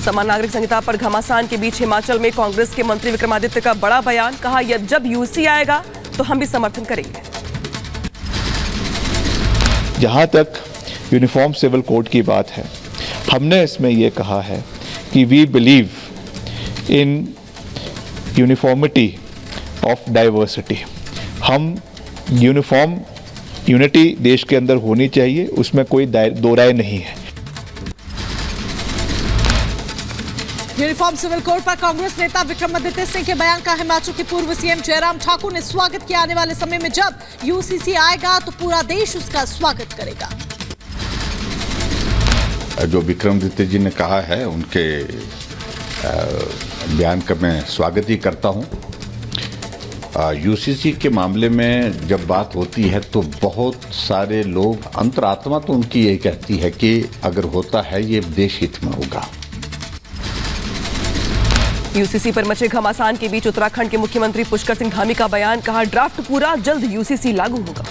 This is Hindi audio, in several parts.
समान नागरिक संहिता पर घमासान के बीच हिमाचल में कांग्रेस के मंत्री विक्रमादित्य का बड़ा बयान, कहा जब यूसी आएगा तो हम भी समर्थन करेंगे। जहां तक यूनिफॉर्म सिविल कोड की बात है, हमने इसमें यह कहा है कि we believe in uniformity of diversity. हम यूनिटी देश के अंदर होनी चाहिए, उसमें कोई दो राय नहीं है। यूनिफॉर्म सिविल कोड पर कांग्रेस नेता विक्रमादित्य सिंह के बयान का हिमाचल के पूर्व सीएम जयराम ठाकुर ने स्वागत किया। आने वाले समय में जब यूसीसी आएगा तो पूरा देश उसका स्वागत करेगा। जो विक्रमादित्य जी ने कहा है, उनके बयान का मैं स्वागत ही करता हूं। यूसीसी के मामले में जब बात होती है तो बहुत सारे लोग, अंतरात्मा तो उनकी ये कहती है कि अगर होता है ये देश हित में होगा। यूसीसी पर मचे घमासान के बीच उत्तराखंड के मुख्यमंत्री पुष्कर सिंह धामी का बयान, कहा ड्राफ्ट पूरा, जल्द यूसीसी लागू होगा।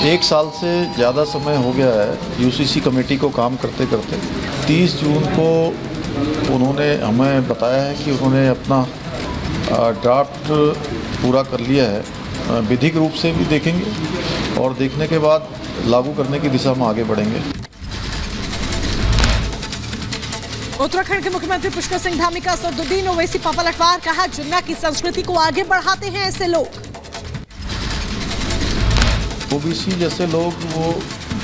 1 साल से ज़्यादा समय हो गया है यूसीसी कमेटी को काम करते करते। 30 जून को उन्होंने हमें बताया है कि उन्होंने अपना ड्राफ्ट पूरा कर लिया है। विधिक रूप से भी देखेंगे और देखने के बाद लागू करने की दिशा में आगे बढ़ेंगे। उत्तराखंड के मुख्यमंत्री पुष्कर सिंह धामी का असदुद्दीन ओवैसी पर पलटवार, कहा जिन्ना की संस्कृति को आगे बढ़ाते हैं ऐसे लोग। ओबीसी जैसे लोग वो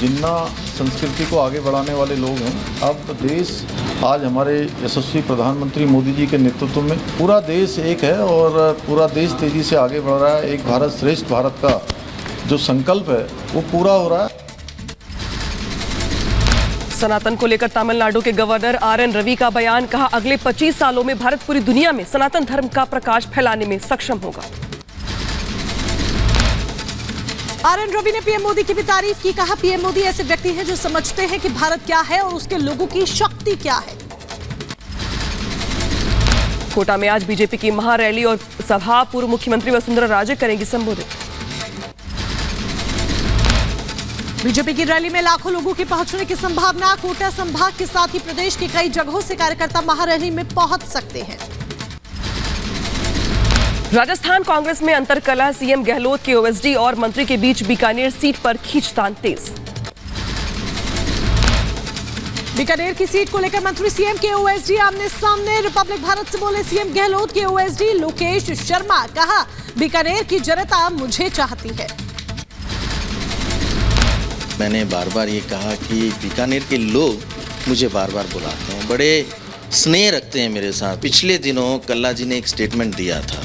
जिन्ना संस्कृति को आगे बढ़ाने वाले लोग हैं। अब देश आज हमारे यशस्वी प्रधानमंत्री मोदी जी के नेतृत्व में पूरा देश एक है और पूरा देश तेजी से आगे बढ़ रहा है। एक भारत श्रेष्ठ भारत का जो संकल्प है वो पूरा हो रहा है। सनातन को लेकर तमिलनाडु के गवर्नर आर.एन. रवि का बयान, कहा अगले 25 सालों में भारत पूरी दुनिया में सनातन धर्म का प्रकाश फैलाने में सक्षम होगा। आर.एन. रवि ने पीएम मोदी की भी तारीफ की, कहा पीएम मोदी ऐसे व्यक्ति हैं जो समझते हैं कि भारत क्या है और उसके लोगों की शक्ति क्या है। कोटा में आज बीजेपी की महारैली और सभा, पूर्व मुख्यमंत्री वसुंधरा राजे करेंगी संबोधित। बीजेपी की रैली में लाखों लोगों के पहुंचने की संभावना। कोटा संभाग के साथ ही प्रदेश के कई जगहों से कार्यकर्ता महारैली में पहुंच सकते हैं। राजस्थान कांग्रेस में अंतरकलह, सीएम गहलोत के ओएसडी और मंत्री के बीच बीकानेर सीट पर खींचतान तेज। बीकानेर की सीट को लेकर मंत्री सीएम के ओएसडी आमने सामने। रिपब्लिक भारत से बोले सीएम गहलोत के ओएसडी लोकेश शर्मा, कहा बीकानेर की जनता मुझे चाहती है। मैंने बार बार ये कहा कि बीकानेर के लोग मुझे बार बार बुलाते हैं, बड़े स्नेह रखते हैं मेरे साथ। पिछले दिनों कल्ला जी ने एक स्टेटमेंट दिया था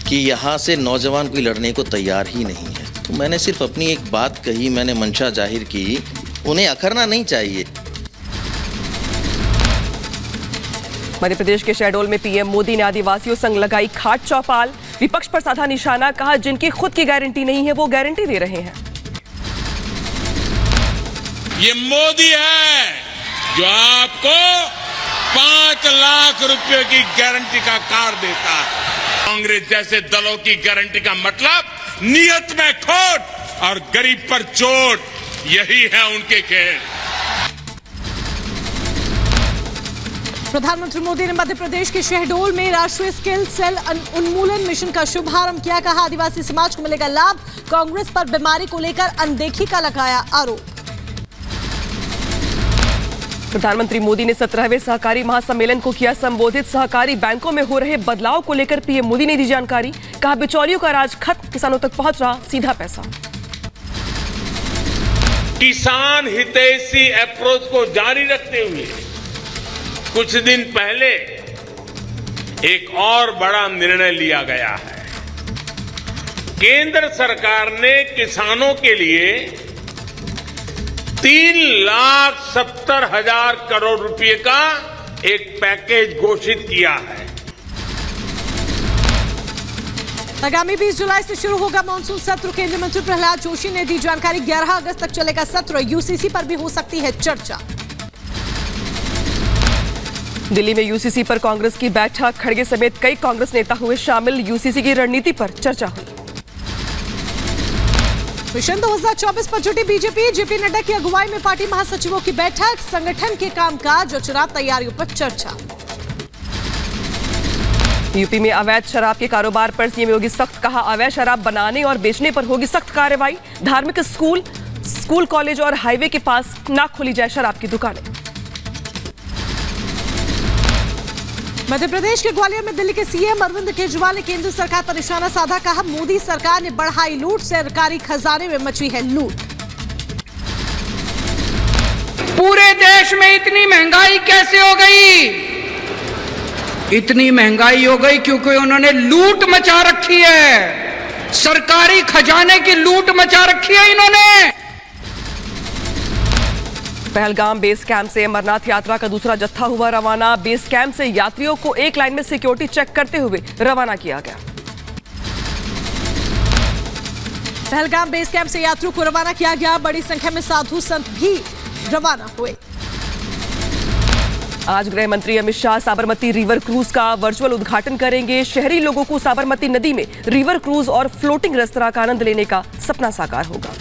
कि यहाँ से नौजवान कोई लड़ने को तैयार ही नहीं है, तो मैंने सिर्फ अपनी एक बात कही, मैंने मंशा जाहिर की, उन्हें अखरना नहीं चाहिए। मध्य प्रदेश के शहडोल में पीएम मोदी ने आदिवासियों संग लगाई खाट चौपाल, विपक्ष पर साधा निशाना, कहा जिनकी खुद की गारंटी नहीं है वो गारंटी दे रहे हैं। ये मोदी है जो आपको 5 लाख रुपए की गारंटी का कार्ड देता है। कांग्रेस जैसे दलों की गारंटी का मतलब नियत में खोट और गरीब पर चोट, यही है उनके खेल। प्रधानमंत्री मोदी ने मध्य प्रदेश के शहडोल में राष्ट्रीय स्किल सेल उन्मूलन मिशन का शुभारंभ किया, कहा आदिवासी समाज को मिलेगा लाभ। कांग्रेस पर बीमारी को लेकर अनदेखी का लगाया आरोप। प्रधानमंत्री मोदी ने 17वें सहकारी महासम्मेलन को किया संबोधित। सहकारी बैंकों में हो रहे बदलाव को लेकर पीएम मोदी ने दी जानकारी, कहा बिचौलियों का राज खत्म, किसानों तक पहुंच रहा सीधा पैसा। किसान हितैषी अप्रोच को जारी रखते हुए कुछ दिन पहले एक और बड़ा निर्णय लिया गया है। केंद्र सरकार ने किसानों के लिए 3,70,000 करोड़ रुपए का एक पैकेज घोषित किया है। आगामी 20 जुलाई से शुरू होगा मानसून सत्र। केंद्रीय मंत्री प्रहलाद जोशी ने दी जानकारी, 11 अगस्त तक चलेगा सत्र। यूसीसी पर भी हो सकती है चर्चा। दिल्ली में यूसीसी पर कांग्रेस की बैठक, खड़गे समेत कई कांग्रेस नेता हुए शामिल। यूसीसी की रणनीति पर चर्चा हुई। मिशन 2024 पर जुटी बीजेपी। जेपी नड्डा की अगुवाई में पार्टी महासचिवों की बैठक, संगठन के कामकाज और चुनाव तैयारियों पर चर्चा। यूपी में अवैध शराब के कारोबार पर सीएम योगी सख्त, कहा अवैध शराब बनाने और बेचने पर होगी सख्त कार्रवाई। धार्मिक स्कूल कॉलेज और हाईवे के पास ना खोली जाए शराब की दुकानें। मध्य प्रदेश के ग्वालियर में दिल्ली के सीएम अरविंद केजरीवाल ने केंद्र सरकार पर निशाना साधा, कहा मोदी सरकार ने बढ़ाई लूट, सरकारी खजाने में मची है लूट। पूरे देश में इतनी महंगाई कैसे हो गई? इतनी महंगाई हो गई क्योंकि उन्होंने लूट मचा रखी है, सरकारी खजाने की लूट मचा रखी है इन्होंने। पहलगाम बेस कैंप से अमरनाथ यात्रा का दूसरा जत्था हुआ रवाना। बेस कैंप से यात्रियों को एक लाइन में सिक्योरिटी चेक करते हुए रवाना किया गया। पहलगाम बेस कैंप से यात्रियों को रवाना किया गया। बड़ी संख्या में साधु संत भी रवाना हुए। आज गृह मंत्री अमित शाह साबरमती रिवर क्रूज का वर्चुअल उद्घाटन करेंगे। शहरी लोगों को साबरमती नदी में रिवर क्रूज और फ्लोटिंग रेस्तरां का आनंद लेने का सपना साकार होगा।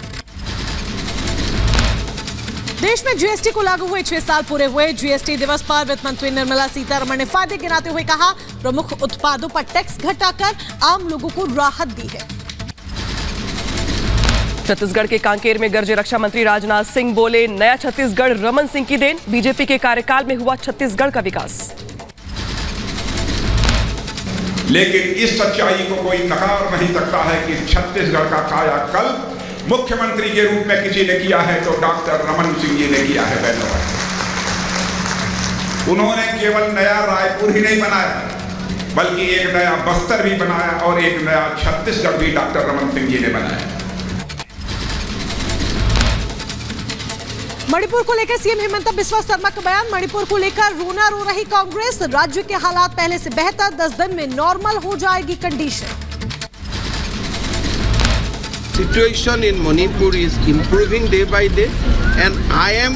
देश में जीएसटी को लागू हुए 6 साल पूरे हुए। जीएसटी दिवस पर वित्त मंत्री निर्मला सीतारमण ने फायदे गिनाते हुए कहा, प्रमुख उत्पादों पर टैक्स घटाकर आम लोगों को राहत दी है। छत्तीसगढ़ के कांकेर में गरजे रक्षा मंत्री राजनाथ सिंह, बोले नया छत्तीसगढ़ रमन सिंह की देन, बीजेपी के कार्यकाल में हुआ छत्तीसगढ़ का विकास। लेकिन इस सच्चाई को कोई नकार नहीं सकता है कि छत्तीसगढ़ का कायाकल्प मुख्यमंत्री के रूप में किसी ने किया है तो डॉक्टर रमन सिंह जी ने किया है। बहनों, उन्होंने केवल नया रायपुर ही नहीं बनाया बल्कि एक नया बस्तर भी बनाया और एक नया छत्तीसगढ़ भी डॉक्टर रमन सिंह जी ने बनाया। मणिपुर को लेकर सीएम हिमंता बिस्वा शर्मा का बयान, मणिपुर को लेकर रोना रो रही कांग्रेस, राज्य के हालात पहले से बेहतर, 10 दिन में नॉर्मल हो जाएगी condition. Situation in Manipur is improving day by day, and I am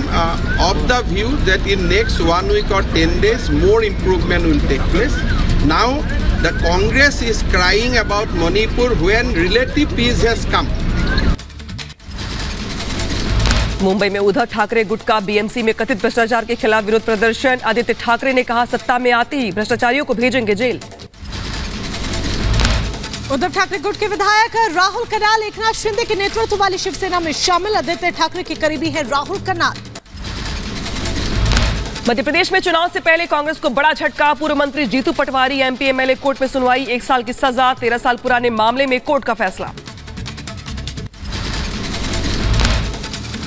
of the view that in next 1 week or 10 days more improvement will take place. Now the Congress is crying about Manipur when relative peace has come. Mumbai में उद्धव ठाकरे गुटका बीएमसी में कथित भ्रष्टाचार के खिलाफ विरोध प्रदर्शन। आदित्य ठाकरे ने कहा, सत्ता में आते ही भ्रष्टाचारियों को भेजेंगे जेल। उद्धव ठाकरे गुट के विधायक राहुल कनाल एकनाथ शिंदे के नेतृत्व वाली शिवसेना में शामिल। आदित्य ठाकरे के करीबी है राहुल कनाल। मध्य प्रदेश में चुनाव से पहले कांग्रेस को बड़ा झटका, पूर्व मंत्री Jitu Patwari MP MLA court में सुनवाई, 1 साल की सजा, 13 साल पुराने मामले में कोर्ट का फैसला।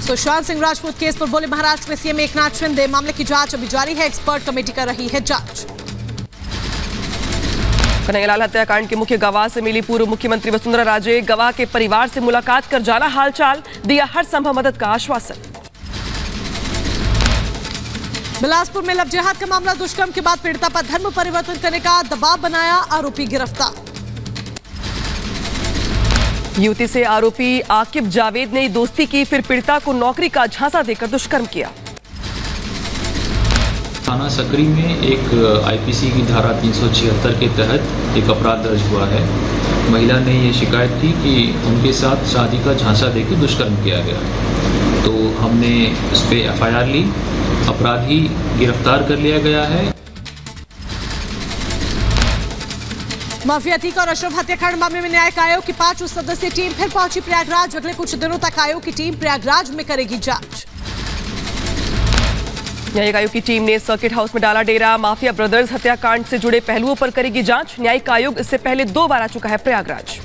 सुशांत सिंह राजपूत केस पर बोले महाराष्ट्र में सीएम एकनाथ शिंदे, मामले की जांच अभी जारी है, एक्सपर्ट कमेटी कर रही है जांच। कन्हैयालाल हत्याकांड के मुख्य गवाह से मिली पूर्व मुख्यमंत्री वसुंधरा राजे, गवाह के परिवार से मुलाकात कर जाना हालचाल, दिया हर संभव मदद का आश्वासन। बिलासपुर में लव जिहाद का मामला, दुष्कर्म के बाद पीड़िता पर धर्म परिवर्तन करने का दबाव बनाया, आरोपी गिरफ्तार। युवती से आरोपी आकिब जावेद ने दोस्ती की, फिर पीड़िता को नौकरी का झांसा देकर दुष्कर्म किया। थाना सकरी में एक आईपीसी की धारा 376 के तहत एक अपराध दर्ज हुआ है। महिला ने ये शिकायत की कि उनके साथ शादी का झांसा देकर दुष्कर्म किया गया, तो हमने उस पर एफआईआर ली, अपराधी गिरफ्तार कर लिया गया है। माफिया अतीक और अशरफ हत्याकांड मामले में न्यायिक आयोग की 5 सदस्यीय टीम फिर पहुंची प्रयागराज। अगले कुछ दिनों तक आयोग की टीम प्रयागराज में करेगी जांच। न्यायिक आयोग की टीम ने सर्किट हाउस में डाला डेरा, माफिया ब्रदर्स हत्याकांड से जुड़े पहलुओं पर करेगी जांच। न्यायिक आयोग इससे पहले 2 बार आ चुका है प्रयागराज।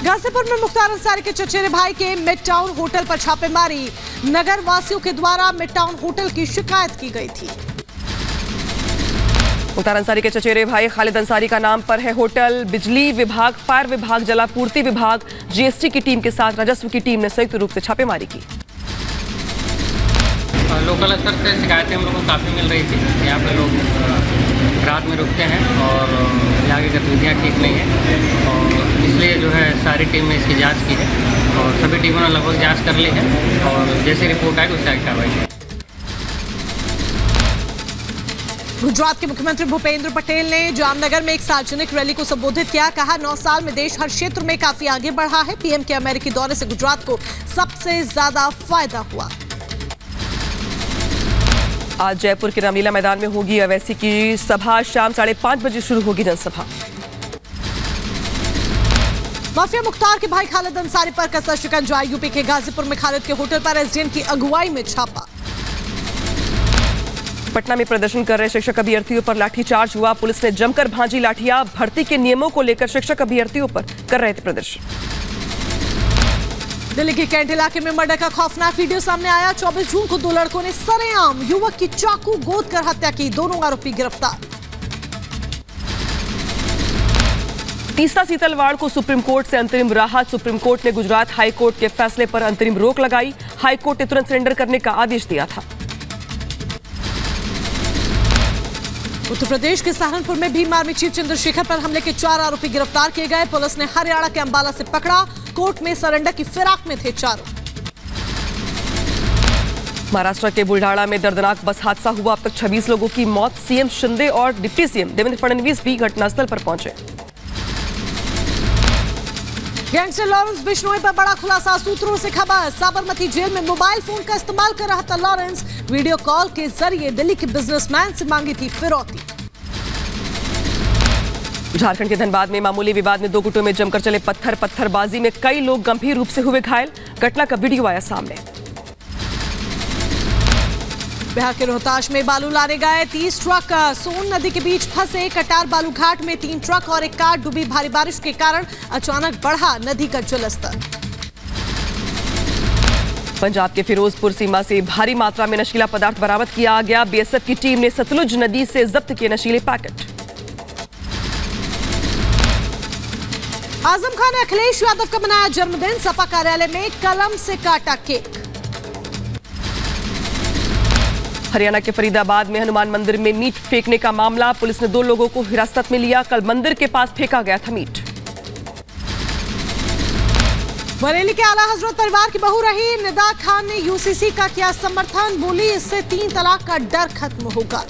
गाजीपुर में मुख्तार अंसारी के चचेरे भाई के मिड टाउन होटल पर छापेमारी, नगर वासियों के द्वारा मिड टाउन होटल की शिकायत की गई थी। मुख्तार अंसारी के चचेरे भाई खालिद अंसारी का नाम पर है होटल। बिजली विभाग, फायर विभाग, जलापूर्ति विभाग, जीएसटी की टीम के साथ राजस्व की टीम ने संयुक्त रूप से छापेमारी की। लोकल स्तर से शिकायतें हम लोगों को काफ़ी मिल रही थी। यहाँ पे लोग रात में रुकते हैं और यहाँ की गतिविधियाँ ठीक नहीं है, और इसलिए जो है सारी टीम ने इसकी जांच की है और सभी टीमों ने लगभग जांच कर ली है और जैसी रिपोर्ट आएगी उससे आगे कार्रवाई की। गुजरात के मुख्यमंत्री भूपेंद्र पटेल ने जामनगर में एक सार्वजनिक रैली को संबोधित किया। कहा 9 साल में देश हर क्षेत्र में काफी आगे बढ़ा है। पीएम के अमेरिकी दौरे से गुजरात को सबसे ज्यादा फायदा हुआ। आज जयपुर के रामलीला मैदान में होगी अवैसी की सभा। शाम 5:30 बजे शुरू होगी जनसभा। माफिया मुख्तार के भाई खालिद अंसारी पर कसा शिकंजा। यूपी के गाजीपुर में खालिद के होटल पर एसडीएम की अगुवाई में छापा। पटना में प्रदर्शन कर रहे शिक्षक अभ्यर्थियों पर लाठीचार्ज हुआ। पुलिस ने जमकर भांजी लाठियां। भर्ती के नियमों को लेकर शिक्षक अभ्यर्थियों पर कर रहे थे प्रदर्शन। दिल्ली के कैंट इलाके में मर्डर का खौफनाक वीडियो सामने आया। 24 जून को 2 लड़कों ने सरेआम युवक की चाकू गोद कर हत्या की। दोनों आरोपी गिरफ्तार। तीसरा सीतलवाड़ को सुप्रीम कोर्ट से अंतरिम राहत। सुप्रीम कोर्ट ने गुजरात हाई कोर्ट के फैसले पर अंतरिम रोक लगाई। हाई कोर्ट ने तुरंत सरेंडर करने का आदेश दिया था। उत्तर प्रदेश के सहारनपुर में भीम आर्मी चीफ चंद्रशेखर पर हमले के 4 आरोपी गिरफ्तार किए गए। पुलिस ने हरियाणा के अंबाला से पकड़ा। कोर्ट में सरेंडर की फिराक में थे चारों। महाराष्ट्र के बुल्ढाणा में दर्दनाक बस हादसा हुआ। अब तक 26 लोगों की मौत। सीएम शिंदे और डिप्टी सीएम देवेंद्र फडणवीस भी घटनास्थल पर पहुंचे। गैंगस्टर लॉरेंस बिश्नोई पर बड़ा खुलासा। सूत्रों से खबर, साबरमती जेल में मोबाइल फोन का इस्तेमाल कर रहा था लॉरेंस। वीडियो कॉल के जरिए दिल्ली के बिजनेसमैन से मांगी थी फिरौती। झारखंड के धनबाद में मामूली विवाद में 2 गुटों में जमकर चले पत्थरबाजी में कई लोग गंभीर रूप से हुए घायल। घटना का वीडियो आया सामने। बिहार के रोहतास में बालू लाने गए 30 ट्रक सोन नदी के बीच फंसे। कटार बालू घाट में 3 ट्रक और एक कार डूबी। भारी बारिश के कारण अचानक बढ़ा नदी का जलस्तर। पंजाब के फिरोजपुर सीमा से भारी मात्रा में नशीला पदार्थ बरामद किया गया। बीएसएफ की टीम ने सतलुज नदी से जब्त किए नशीले पैकेट। आजम खान ने अखिलेश यादव का मनाया जन्मदिन। सपा कार्यालय में कलम से काटा केक। हरियाणा के फरीदाबाद में हनुमान मंदिर में मीट फेंकने का मामला। पुलिस ने 2 लोगों को हिरासत में लिया। कल मंदिर के पास फेंका गया था मीट। बरेली के आला हजरत परिवार की बहू रही निदा खान ने यूसीसी का किया समर्थन। बोली इससे 3 तलाक का डर खत्म होगा।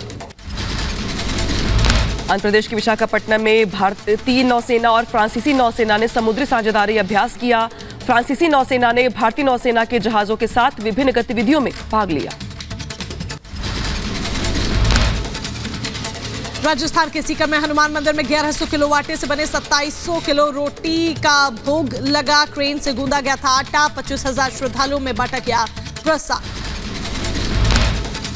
आंध्र प्रदेश के विशाखापट्टनम में भारतीय नौसेना और फ्रांसीसी नौसेना ने समुद्री साझेदारी अभ्यास किया। फ्रांसीसी नौसेना ने भारतीय नौसेना के जहाजों के साथ विभिन्न गतिविधियों में भाग लिया। राजस्थान के सीकर में हनुमान मंदिर में 1100 किलो आटे से बने 2700 किलो रोटी का भोग लगा। क्रेन से गूंदा गया था आटा। 25,000 श्रद्धालुओं में बांटा गया प्रसाद।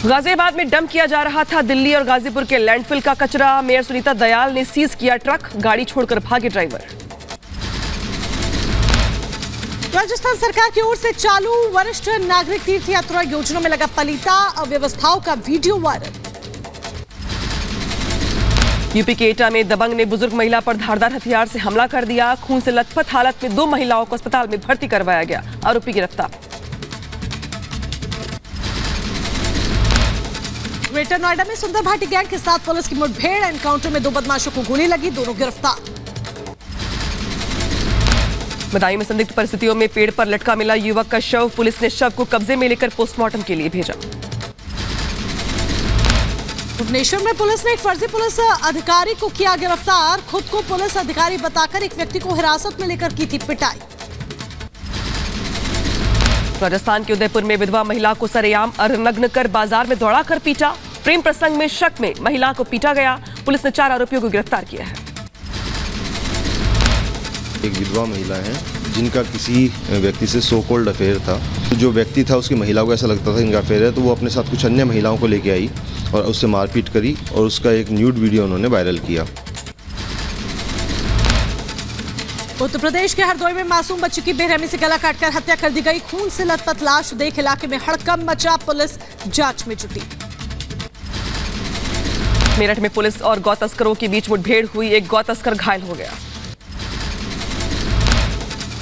गाजियाबाद में डंप किया जा रहा था दिल्ली और गाजीपुर के लैंडफिल का कचरा। मेयर सुनीता दयाल ने सीज किया ट्रक। गाड़ी छोड़कर भागे ड्राइवर। राजस्थान सरकार की ओर से चालू वरिष्ठ नागरिक तीर्थ यात्रा योजना में लगा पलीता। अव्यवस्थाओं का वीडियो वायरल। यूपी के एटा में दबंग ने बुजुर्ग महिला पर धारदार हथियार से हमला कर दिया। खून से लथपथ हालत में 2 महिलाओं को अस्पताल में भर्ती करवाया गया। आरोपी गिरफ्तार। ग्रेटर नोएडा में सुंदर भाटी गैंग के साथ पुलिस की मुठभेड़। एनकाउंटर में 2 बदमाशों को गोली लगी। दोनों गिरफ्तार। बदायूं में संदिग्ध परिस्थितियों में पेड़ पर लटका मिला युवक का शव। पुलिस ने शव को कब्जे में लेकर पोस्टमार्टम के लिए भेजा। भुवनेश्वर में पुलिस ने एक फर्जी पुलिस अधिकारी को किया गिरफ्तार। खुद को पुलिस अधिकारी बताकर एक व्यक्ति को हिरासत में लेकर की थी पिटाई। राजस्थान के उदयपुर में विधवा महिला को सरेआम अर्धनग्न कर बाजार में दौड़ाकर पीटा। प्रेम प्रसंग में शक में महिला को पीटा गया। पुलिस ने 4 आरोपियों को गिरफ्तार किया है। एक विधवा महिला है जिनका किसी व्यक्ति से सो कॉल्ड अफेयर था। जो व्यक्ति था उसकी महिला को ऐसा लगता था इनका अफेयर है, तो वो अपने साथ कुछ अन्य महिलाओं को लेके आई और उससे मारपीट करी और उसका एक न्यूड वीडियो उन्होंने वायरल किया। उत्तर प्रदेश के हरदोई में मासूम बच्ची की बेरहमी से गला काटकर हत्या कर दी गई। खून से लथपथ लाश देख इलाके में हड़कंप मचा। पुलिस जांच में जुटी। मेरठ में पुलिस और गौ तस्करों के बीच मुठभेड़ हुई। एक गौ तस्कर घायल हो गया।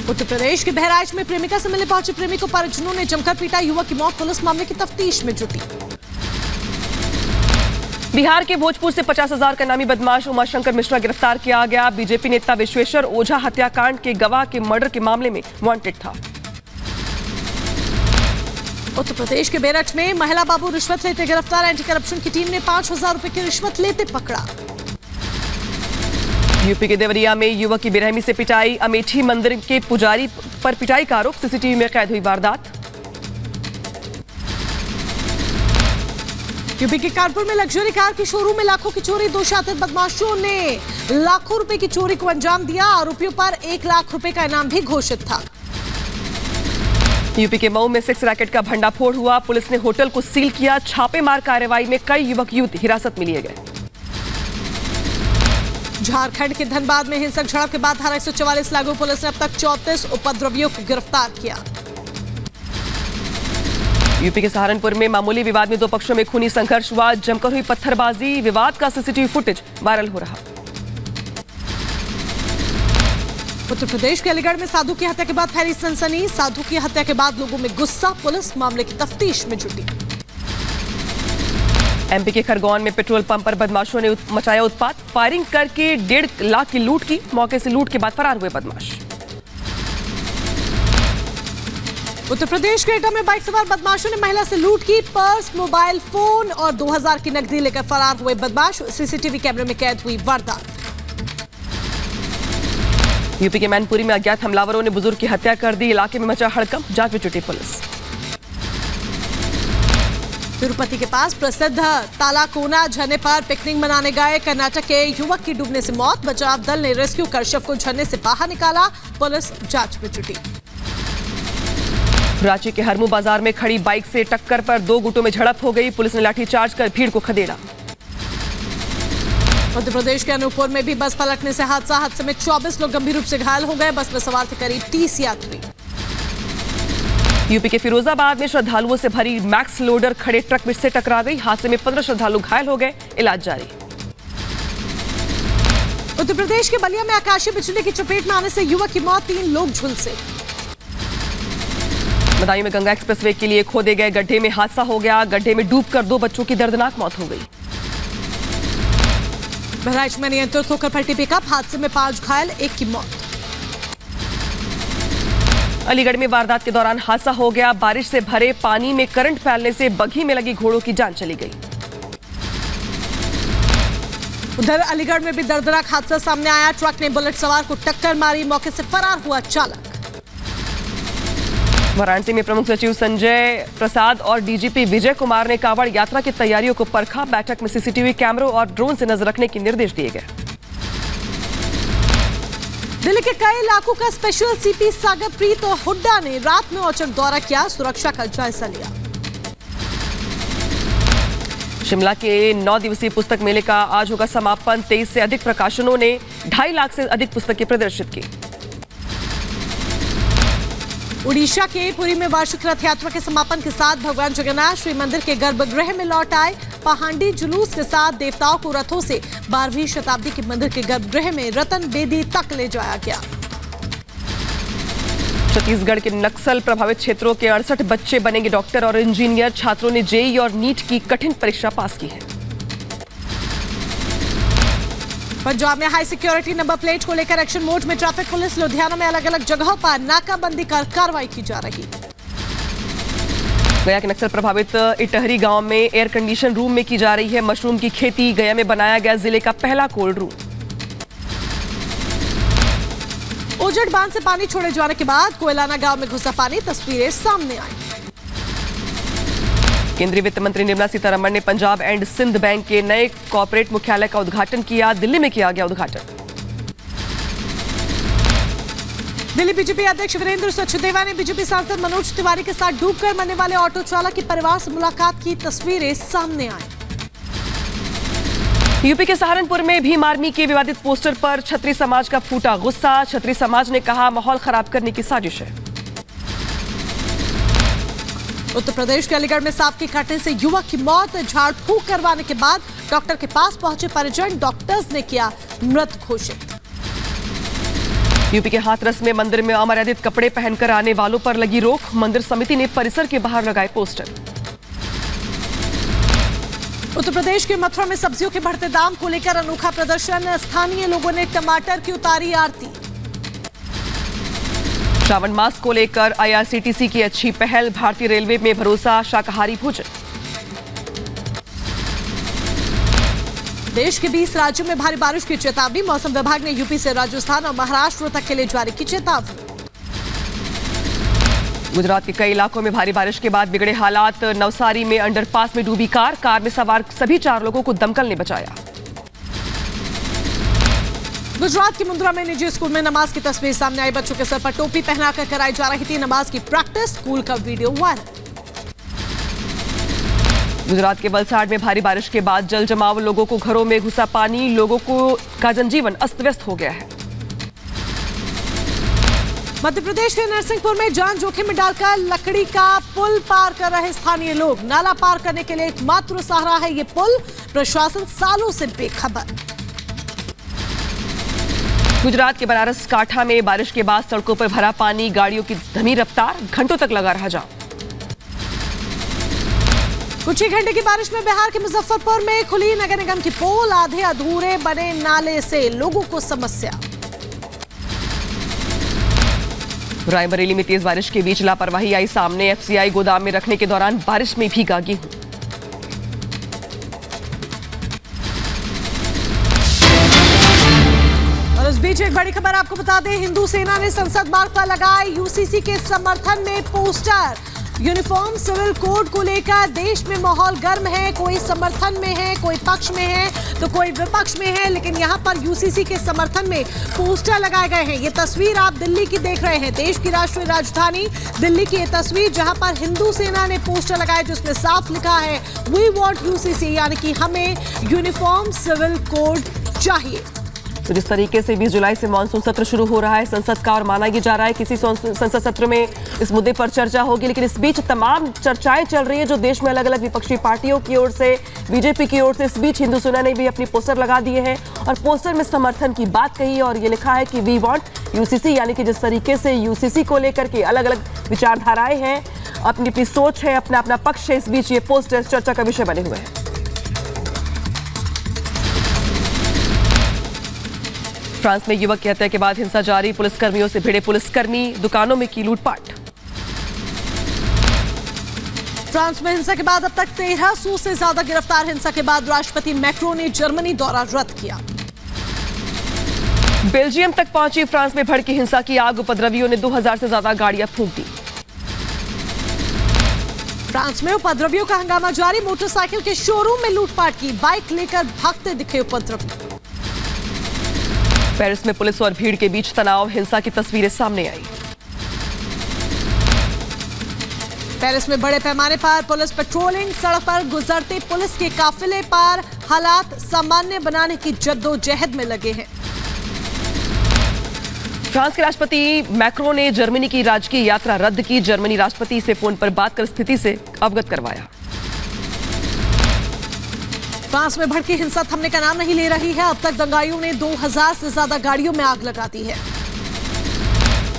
उत्तर प्रदेश के बहराइच में प्रेमिका से मिलने पहुंचे प्रेमी को परिजनों ने जमकर पीटा। युवक की मौत। पुलिस मामले की तफ्तीश में जुटी। बिहार के भोजपुर से 50,000 का नामी बदमाश उमाशंकर मिश्रा गिरफ्तार किया गया। बीजेपी नेता विश्वेश्वर ओझा हत्याकांड के गवाह के मर्डर के मामले में वांटेड था। उत्तर प्रदेश के मेरठ में महिला बाबू रिश्वत लेते गिरफ्तार। एंटी करप्शन की टीम ने 5,000 रुपए की रिश्वत लेते पकड़ा। यूपी के देवरिया में युवक की बेरहमी से पिटाई। अमेठी मंदिर के पुजारी पर पिटाई का आरोप। सीसीटीवी में कैद हुई वारदात। यूपी के कानपुर में लग्जरी कार की शोरूम में लाखों की चोरी। 2 शातिर बदमाशों ने लाखों रुपए की चोरी को अंजाम दिया। आरोपियों पर 1 लाख रुपए का इनाम भी घोषित था। यूपी के मऊ में सेक्स रैकेट का भंडाफोड़ हुआ। पुलिस ने होटल को सील किया। छापेमार कार्रवाई में कई युवक युवती हिरासत में लिए गए। झारखंड के धनबाद में हिंसक झड़प के बाद धारा 144 लागू। पुलिस ने अब तक 34 उपद्रवियों को गिरफ्तार किया। यूपी के सहारनपुर में मामूली विवाद में 2 पक्षों में खूनी संघर्ष हुआ। जमकर हुई पत्थरबाजी। विवाद का सीसीटीवी फुटेज वायरल हो रहा। उत्तर प्रदेश के अलीगढ़ में साधु की हत्या के बाद फैली सनसनी। साधु की हत्या के बाद लोगों में गुस्सा। पुलिस मामले की तफ्तीश में जुटी। एमपी के खरगोन में पेट्रोल पंप पर बदमाशों ने मचाया उत्पात। फायरिंग करके 1.5 लाख की लूट की। मौके से लूट के बाद फरार हुए बदमाश। उत्तर प्रदेश के एटा में बाइक सवार बदमाशों ने महिला से लूट की। पर्स, मोबाइल फोन और 2000 की नकदी लेकर फरार हुए बदमाश। सीसीटीवी कैमरे में कैद हुई वारदात। यूपी के मैनपुरी में अज्ञात हमलावरों ने बुजुर्ग की हत्या कर दी। इलाके में मचा हड़कंप। जांच में जुटी पुलिस। तिरुपति के पास प्रसिद्ध तालाकोना झरने पर पिकनिक मनाने गए कर्नाटक के युवक की डूबने से मौत। बचाव दल ने रेस्क्यू कर शव को झरने से बाहर निकाला। पुलिस जांच में जुटी। रांची के हरमू बाजार में खड़ी बाइक से टक्कर पर 2 गुटों में झड़प हो गई। पुलिस ने लाठीचार्ज कर भीड़ को खदेड़ा। मध्य प्रदेश के अनूपपुर में भी बस पलटने से हादसे में 24 लोग गंभीर रूप से घायल हो गए। बस में सवार थे करीब 30 यात्री। यूपी के फिरोजाबाद में श्रद्धालुओं से भरी मैक्स लोडर खड़े ट्रक में से टकरा गई। हादसे में 15 श्रद्धालु घायल हो गए। इलाज जारी। उत्तर प्रदेश के बलिया में आकाशीय बिजली की चपेट में आने से युवक की मौत। 3 लोग झुलसे। बदायूं में गंगा एक्सप्रेसवे के लिए खोदे गए गड्ढे में हादसा हो गया। गड्ढे में डूबकर 2 बच्चों की दर्दनाक मौत हो गई। बहराइच में नियंत्रित होकर पलटी पिकअप। हादसे में 5 घायल, 1 की मौत। अलीगढ़ में वारदात के दौरान हादसा हो गया। बारिश से भरे पानी में करंट फैलने से बग्घी में लगी घोड़ों की जान चली गई। उधर अलीगढ़ में भी दर्दनाक हादसा सामने आया। ट्रक ने बुलेट सवार को टक्कर मारी। मौके से फरार हुआ चालक। वाराणसी में प्रमुख सचिव संजय प्रसाद और डीजीपी विजय कुमार ने कांवड़ यात्रा की तैयारियों को परखा। बैठक में सीसीटीवी कैमरों और ड्रोन से नजर रखने के निर्देश दिए गए। दिल्ली के कई इलाकों का स्पेशल सीपी सागर प्रीत हुड्डा ने रात में औचक दौरा किया। सुरक्षा का जायजा लिया। शिमला के 9 दिवसीय पुस्तक मेले का आज होगा समापन। 23 से अधिक प्रकाशनों ने 2.5 लाख से अधिक पुस्तकें प्रदर्शित की। उड़ीसा के पुरी में वार्षिक रथ यात्रा के समापन के साथ भगवान जगन्नाथ श्री मंदिर के गर्भगृह में लौट आए। पहांडी जुलूस के साथ देवताओं को रथों से 12वीं शताब्दी के मंदिर के गर्भगृह में रतन बेदी तक ले जाया गया। छत्तीसगढ़ के नक्सल प्रभावित क्षेत्रों के 68 बच्चे बनेंगे डॉक्टर और इंजीनियर। छात्रों ने जेईई और नीट की कठिन परीक्षा पास की है। पंजाब में हाई सिक्योरिटी नंबर प्लेट को लेकर एक्शन मोड में ट्रैफिक पुलिस। लुधियाना में अलग अलग जगहों पर नाकाबंदी कर कार्रवाई की जा रही। गया के नक्सल प्रभावित इटहरी गांव में एयर कंडीशन रूम में की जा रही है मशरूम की खेती। गया में बनाया गया जिले का पहला कोल्ड रूम। ओजड़ बांध से पानी छोड़े जाने के बाद कोयलाना गांव में घुसा पानी। तस्वीरें सामने आई। केंद्रीय वित्त मंत्री निर्मला सीतारमण ने पंजाब एंड सिंध बैंक के नए कॉर्पोरेट मुख्यालय का उद्घाटन किया। दिल्ली में किया गया उद्घाटन। दिल्ली बीजेपी अध्यक्ष वीरेंद्र सचदेवा ने बीजेपी सांसद मनोज तिवारी के साथ डूबकर मरने वाले ऑटो चालक के परिवार से मुलाकात की। तस्वीरें सामने आई। यूपी के सहारनपुर में भीम आर्मी के विवादित पोस्टर पर छत्री समाज का फूटा गुस्सा। छत्री समाज ने कहा माहौल खराब करने की साजिश है। उत्तर प्रदेश के अलीगढ़ में सांप के काटने से युवक की मौत। झाड़ फूंक करवाने के बाद डॉक्टर के पास पहुंचे परिजन। डॉक्टर्स ने किया मृत घोषित। यूपी के हाथरस में मंदिर में अमर्यादित कपड़े पहनकर आने वालों पर लगी रोक। मंदिर समिति ने परिसर के बाहर लगाए पोस्टर। उत्तर प्रदेश के मथुरा में सब्जियों के बढ़ते दाम को लेकर अनोखा प्रदर्शन। स्थानीय लोगों ने टमाटर की उतारी आरती। श्रावण मास को लेकर IRCTC की अच्छी पहल, भारतीय रेलवे में भरोसा, शाकाहारी भोजन। देश के 20 राज्यों में भारी बारिश की चेतावनी, मौसम विभाग ने यूपी से राजस्थान और महाराष्ट्र तक के लिए जारी की चेतावनी। गुजरात के कई इलाकों में भारी बारिश के बाद बिगड़े हालात, नवसारी में अंडरपास में डूबी कार में सवार सभी 4 लोगों को दमकल ने बचाया। गुजरात के मुंद्रा में निजी स्कूल में नमाज की तस्वीर सामने आई, बच्चों के सर पर टोपी पहनाकर कराई जा रही थी नमाज की प्रैक्टिस, स्कूल का वीडियो वायरल। गुजरात के वलसाड़ में भारी बारिश के बाद जल जमाव, लोगों को घरों में घुसा पानी, लोगों का जनजीवन अस्त व्यस्त हो गया है। मध्य प्रदेश के नरसिंहपुर में जान जोखिम में डालकर लकड़ी का पुल पार कर रहे स्थानीय लोग, नाला पार करने के लिए एकमात्र सहारा है ये पुल, प्रशासन सालों से बेखबर। गुजरात के बनारस काठा में बारिश के बाद सड़कों पर भरा पानी, गाड़ियों की धीमी रफ्तार, घंटों तक लगा रहा जाम। कुछ ही घंटे की बारिश में बिहार के मुजफ्फरपुर में खुली नगर निगम की पोल, आधे अधूरे बने नाले से लोगों को समस्या। रायबरेली में तेज बारिश के बीच लापरवाही आई सामने, FCI गोदाम में रखने के दौरान बारिश में भीगा गेहूं। और इस बीच एक बड़ी खबर आपको बता दें, हिंदू सेना ने संसद मार्ग पर लगाए UCC के समर्थन में पोस्टर। यूनिफॉर्म सिविल कोड को लेकर देश में माहौल गर्म है, कोई समर्थन में है, कोई पक्ष में है तो कोई विपक्ष में है, लेकिन यहां पर UCC के समर्थन में पोस्टर लगाए गए हैं। ये तस्वीर आप दिल्ली की देख रहे हैं, देश की राष्ट्रीय राजधानी दिल्ली की ये तस्वीर, जहां पर हिंदू सेना ने पोस्टर लगाए जिसमें साफ लिखा है वी वांट UCC, यानी कि हमें यूनिफॉर्म सिविल कोड चाहिए। तो जिस तरीके से 20 जुलाई से मानसून सत्र शुरू हो रहा है संसद का, और माना ये जा रहा है किसी संसद सत्र में इस मुद्दे पर चर्चा होगी, लेकिन इस बीच तमाम चर्चाएं चल रही है जो देश में अलग अलग विपक्षी पार्टियों की ओर से, बीजेपी की ओर से। इस बीच हिंदू सेना ने भी अपनी पोस्टर लगा दिए हैं और पोस्टर में समर्थन की बात कही और ये लिखा है कि वी वांट UCC, यानी कि जिस तरीके से UCC को लेकर के अलग अलग विचारधाराएं हैं, अपनी अपनी सोच है, अपना अपना पक्ष है, इस बीच ये पोस्टर चर्चा का विषय बने हुए हैं। फ्रांस में युवक की हत्या के बाद हिंसा जारी, पुलिसकर्मियों से भिड़े पुलिसकर्मी, दुकानों में की लूटपाट। फ्रांस में हिंसा के बाद अब तक 1300 से ज्यादा गिरफ्तार। हिंसा के बाद राष्ट्रपति मैक्रो ने जर्मनी दौरा रद्द किया। बेल्जियम तक पहुंची फ्रांस में भड़की हिंसा की आग, उपद्रवियों ने 2000 से ज्यादा गाड़ियां फूंक दी। फ्रांस में उपद्रवियों का हंगामा जारी, मोटरसाइकिल के शोरूम में लूटपाट की, बाइक लेकर भागते दिखे उपद्रवी। पेरिस में पुलिस और भीड़ के बीच तनाव, हिंसा की तस्वीरें सामने आई। पेरिस में बड़े पैमाने पर पुलिस पेट्रोलिंग, सड़क पर गुजरते पुलिस के काफिले पर हालात सामान्य बनाने की जद्दोजहद में लगे हैं। फ्रांस के राष्ट्रपति मैक्रो ने जर्मनी की राजकीय यात्रा रद्द की, जर्मनी राष्ट्रपति से फोन पर बात कर स्थिति से अवगत करवाया। फ्रांस में भड़की हिंसा थमने का नाम नहीं ले रही है, अब तक दंगाइयों ने 2000 से ज्यादा गाड़ियों में आग लगा दी है।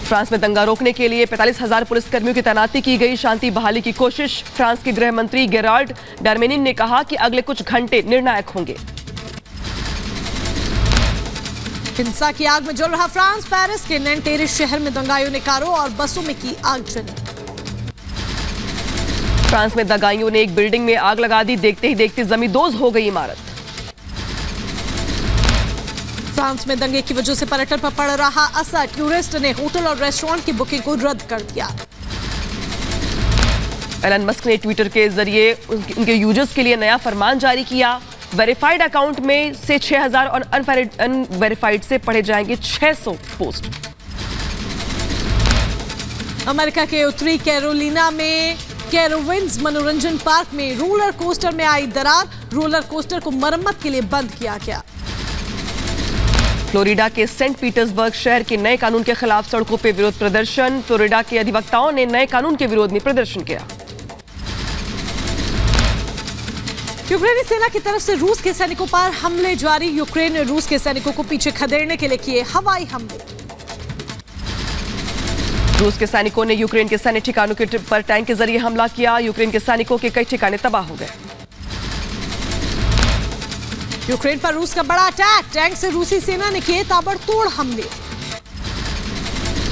फ्रांस में दंगा रोकने के लिए 45,000 पुलिसकर्मियों की तैनाती की गई, शांति बहाली की कोशिश। फ्रांस के गृह मंत्री गेराल्ड डार्मेनिन ने कहा कि अगले कुछ घंटे निर्णायक होंगे। हिंसा की आग में जल रहा फ्रांस, पेरिस के नैंटेरिस शहर में दंगाइयों ने कारों और बसों में की आगजनी। फ्रांस में दंगाइयों ने एक बिल्डिंग में आग लगा दी, देखते ही देखते जमींदोज हो गई इमारत। फ्रांस में दंगे की वजह से पर्यटन पर पड़ रहा असर, टूरिस्ट ने होटल और रेस्टोरेंट की बुकिंग को रद्द कर दिया। एलन मस्क ने ट्विटर के जरिए उनके यूजर्स के लिए नया फरमान जारी किया, वेरीफाइड अकाउंट में से 6000 और अनवेरीफाइड से पढ़े जाएंगे 600 पोस्ट। अमेरिका के उत्तरी कैरोलिना में कैरोविंस मनोरंजन पार्क में रोलर कोस्टर में आई दरार, रोलर कोस्टर को मरम्मत के लिए बंद किया गया। फ्लोरिडा के सेंट पीटर्सबर्ग शहर के नए कानून के खिलाफ सड़कों पर विरोध प्रदर्शन, फ्लोरिडा के अधिवक्ताओं ने नए कानून के विरोध में प्रदर्शन किया। यूक्रेनी सेना की तरफ से रूस के सैनिकों पर हमले जारी, यूक्रेन ने रूस के सैनिकों को पीछे खदेड़ने के लिए किए हवाई हमले। रूस के सैनिकों ने यूक्रेन के सैन्य ठिकानों के पर टैंक के जरिए हमला किया, यूक्रेन के सैनिकों के कई ठिकाने तबाह हो गए। यूक्रेन पर रूस का बड़ा अटैक, टैंक से रूसी सेना ने किए ताबड़तोड़ हमले।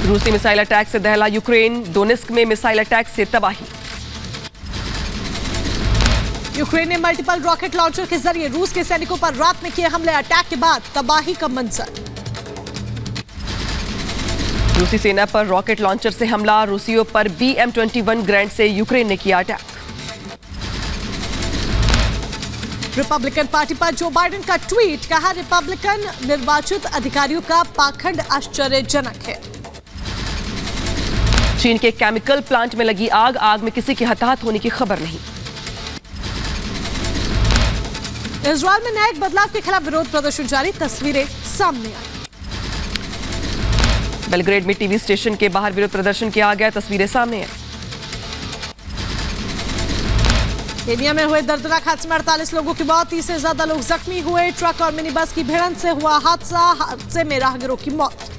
रूसी मिसाइल अटैक से दहला यूक्रेन, डोनेस्क में मिसाइल अटैक से तबाही। यूक्रेन ने मल्टीपल रॉकेट लॉन्चर के जरिए रूस के सैनिकों पर रात में किए हमले, अटैक के बाद तबाही का मंजर। रूसी सेना पर रॉकेट लॉन्चर से हमला, रूसियों पर BM-21 ग्रैंड से यूक्रेन ने किया अटैक। रिपब्लिकन पार्टी पर जो बाइडेन का ट्वीट, कहा रिपब्लिकन निर्वाचित अधिकारियों का पाखंड आश्चर्यजनक है। चीन के केमिकल प्लांट में लगी आग, आग में किसी के हताहत होने की खबर नहीं। इजरायल में न्यायिक बदलाव के खिलाफ विरोध प्रदर्शन जारी, तस्वीरें सामने आई। बेलग्रेड में टीवी स्टेशन के बाहर विरोध प्रदर्शन किया गया, तस्वीरें सामने आई। केन्या में हुए दर्दनाक हादसे में 48 लोगों की मौत, 30 से ज्यादा लोग जख्मी हुए। ट्रक और मिनी बस की भिड़ंत से हुआ हादसे में राहगीरों की मौत।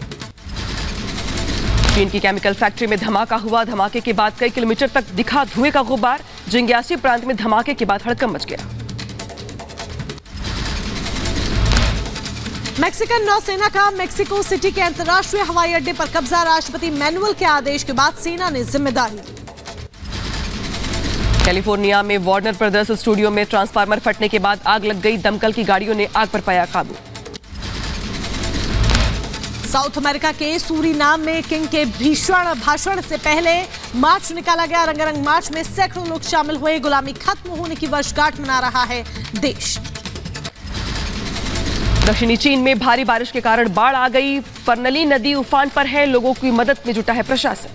चीन की केमिकल फैक्ट्री में धमाका हुआ, धमाके के बाद कई किलोमीटर तक दिखा धुएं का गुब्बार। जिंग्यासी प्रांत में धमाके के बाद हड़कंप मच गया। मैक्सिकन नौसेना का मेक्सिको सिटी के अंतर्राष्ट्रीय हवाई अड्डे पर कब्जा, राष्ट्रपति मैनुअल के आदेश के बाद सेना ने जिम्मेदारी ली। कैलिफोर्निया में वार्नर ब्रदर्स स्टूडियो में ट्रांसफार्मर फटने के बाद आग लग गई, दमकल की गाड़ियों ने आग पर पाया काबू। साउथ अमेरिका के सूरीनाम में किंग के भीषण भाषण से पहले मार्च निकाला गया। रंगारंग मार्च में सैकड़ों लोग शामिल हुए। गुलामी खत्म होने की वर्षगांठ मना रहा है देश। दक्षिणी चीन में भारी बारिश के कारण बाढ़ आ गई, फर्नली नदी उफान पर है, लोगों की मदद में जुटा है प्रशासन।